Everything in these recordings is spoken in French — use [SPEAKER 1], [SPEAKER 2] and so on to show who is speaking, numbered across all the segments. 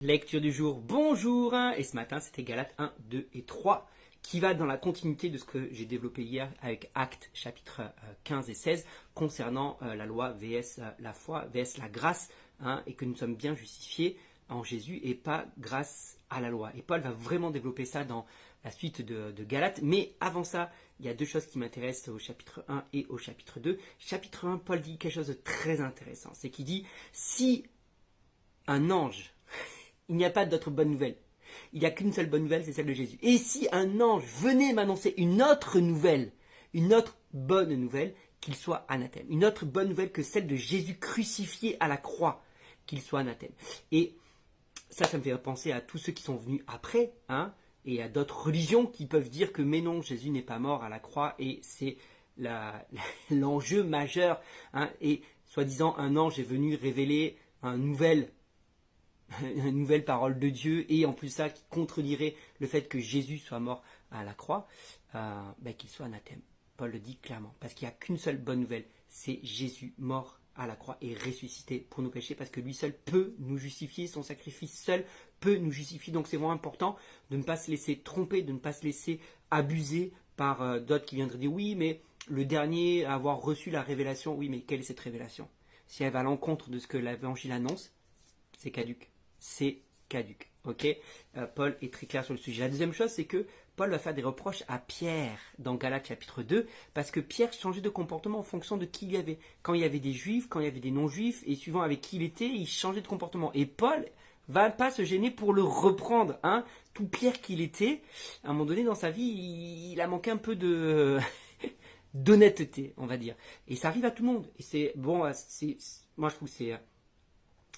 [SPEAKER 1] Lecture du jour, bonjour, et ce matin c'était Galates 1, 2 et 3 qui va dans la continuité de ce que j'ai développé hier avec Actes chapitre 15 et 16 concernant la loi vs la foi vs la grâce, et que nous sommes bien justifiés en Jésus et pas grâce à la loi. Et Paul va vraiment développer ça dans la suite de Galates, mais avant ça, il y a deux choses qui m'intéressent au chapitre 1 et au chapitre 2. Chapitre 1, Paul dit quelque chose de très intéressant, c'est qu'il dit si un ange il n'y a pas d'autre bonne nouvelle. Il n'y a qu'une seule bonne nouvelle, c'est celle de Jésus. Et si un ange venait m'annoncer une autre nouvelle, une autre bonne nouvelle, qu'il soit anathème. Une autre bonne nouvelle que celle de Jésus crucifié à la croix, qu'il soit anathème. Et ça me fait penser à tous ceux qui sont venus après, et à d'autres religions qui peuvent dire que mais non, Jésus n'est pas mort à la croix, et c'est l'enjeu majeur. Et soi-disant, un ange est venu révéler une nouvelle parole de Dieu, et en plus ça qui contredirait le fait que Jésus soit mort à la croix, qu'il soit anathème. Paul le dit clairement, parce qu'il n'y a qu'une seule bonne nouvelle, c'est Jésus mort à la croix et ressuscité pour nos péchés, parce que lui seul peut nous justifier, son sacrifice seul peut nous justifier. Donc c'est vraiment important de ne pas se laisser tromper, de ne pas se laisser abuser par d'autres qui viendraient dire oui, mais le dernier à avoir reçu la révélation, oui, mais quelle est cette révélation? Si elle va à l'encontre de ce que l'évangile annonce, c'est caduc. C'est caduc. Ok, Paul est très clair sur le sujet. La deuxième chose, c'est que Paul va faire des reproches à Pierre dans Galates chapitre 2, parce que Pierre changeait de comportement en fonction de qui il y avait. Quand il y avait des juifs, quand il y avait des non-juifs, et suivant avec qui il était, il changeait de comportement. Et Paul va pas se gêner pour le reprendre. Tout Pierre qu'il était, à un moment donné dans sa vie, il a manqué un peu de d'honnêteté, on va dire. Et ça arrive à tout le monde. Et c'est bon, moi je trouve que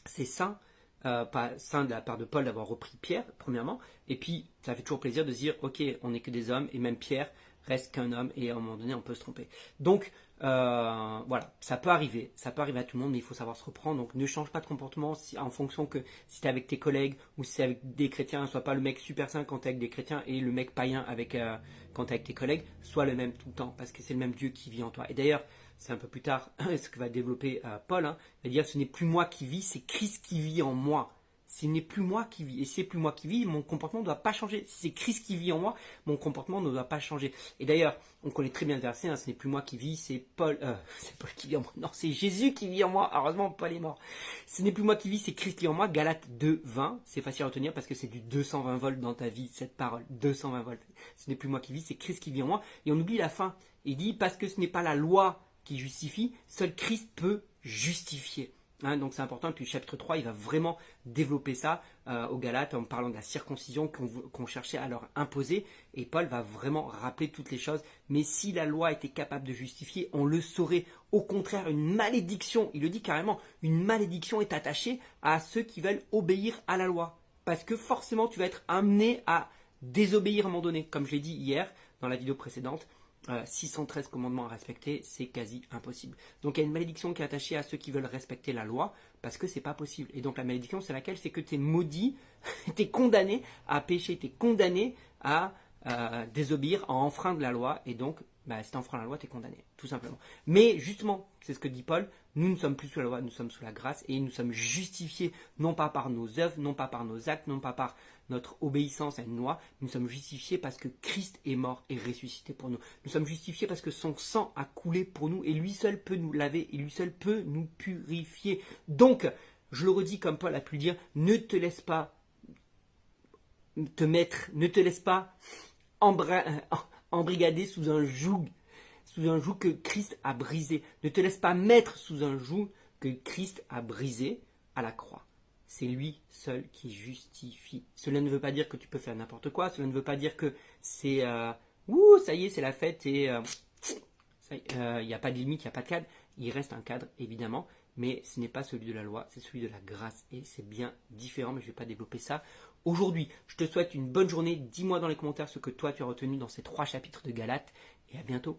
[SPEAKER 1] c'est sain. Pas sain de la part de Paul d'avoir repris Pierre, premièrement, et puis ça fait toujours plaisir de se dire ok, on n'est que des hommes, et même Pierre reste qu'un homme, et à un moment donné on peut se tromper. Donc voilà, ça peut arriver à tout le monde, mais il faut savoir se reprendre. Donc ne change pas de comportement en fonction que si tu es avec tes collègues ou si c'est avec des chrétiens, sois pas le mec super sain quand tu es avec des chrétiens et le mec païen quand tu es avec tes collègues, sois le même tout le temps, parce que c'est le même Dieu qui vit en toi. Et d'ailleurs, c'est un peu plus tard ce que va développer Paul, il va dire ce n'est plus moi qui vis, c'est Christ qui vit en moi. Ce n'est plus moi qui vis. Et si c'est plus moi qui vis, mon comportement ne doit pas changer. Si c'est Christ qui vit en moi, mon comportement ne doit pas changer. Et d'ailleurs, on connaît très bien le verset, ce n'est plus moi qui vis, c'est Paul qui vit en moi. Non, c'est Jésus qui vit en moi. Heureusement, Paul est mort. Ce n'est plus moi qui vis, c'est Christ qui vit en moi. Galates 2, 20. C'est facile à retenir parce que c'est du 220 volts dans ta vie, cette parole. 220 volts. Ce n'est plus moi qui vis, c'est Christ qui vit en moi. Et on oublie la fin. Il dit, parce que ce n'est pas la loi qui justifie, seul Christ peut justifier. Donc c'est important que le chapitre 3 il va vraiment développer ça aux Galates en parlant de la circoncision qu'on cherchait à leur imposer, et Paul va vraiment rappeler toutes les choses. Mais si la loi était capable de justifier, on le saurait. Au contraire, une malédiction, il le dit carrément, une malédiction est attachée à ceux qui veulent obéir à la loi, parce que forcément tu vas être amené à désobéir à un moment donné, comme je l'ai dit hier dans la vidéo précédente. 613 commandements à respecter, c'est quasi impossible. Donc il y a une malédiction qui est attachée à ceux qui veulent respecter la loi, parce que c'est pas possible. Et donc la malédiction, c'est laquelle? C'est que tu es maudit, tu es condamné à pécher, tu es condamné à désobéir, à enfreindre la loi, et donc si tu enfreins la loi, tu es condamné, tout simplement. Mais justement, c'est ce que dit Paul, nous ne sommes plus sous la loi, nous sommes sous la grâce, et nous sommes justifiés non pas par nos œuvres, non pas par nos actes, non pas par notre obéissance à une loi, nous sommes justifiés parce que Christ est mort et ressuscité pour nous. Nous sommes justifiés parce que son sang a coulé pour nous, et lui seul peut nous laver, et lui seul peut nous purifier. Donc, je le redis comme Paul a pu le dire, ne te laisse pas embrigader sous un joug que Christ a brisé. Ne te laisse pas mettre sous un joug que Christ a brisé à la croix. C'est lui seul qui justifie. Cela ne veut pas dire que tu peux faire n'importe quoi. Cela ne veut pas dire que c'est ça y est, c'est la fête et il n'y a pas de limite, il n'y a pas de cadre. Il reste un cadre, évidemment, mais ce n'est pas celui de la loi, c'est celui de la grâce. Et c'est bien différent, mais je ne vais pas développer ça aujourd'hui. Je te souhaite une bonne journée. Dis-moi dans les commentaires ce que toi tu as retenu dans ces 3 chapitres de Galates, et à bientôt.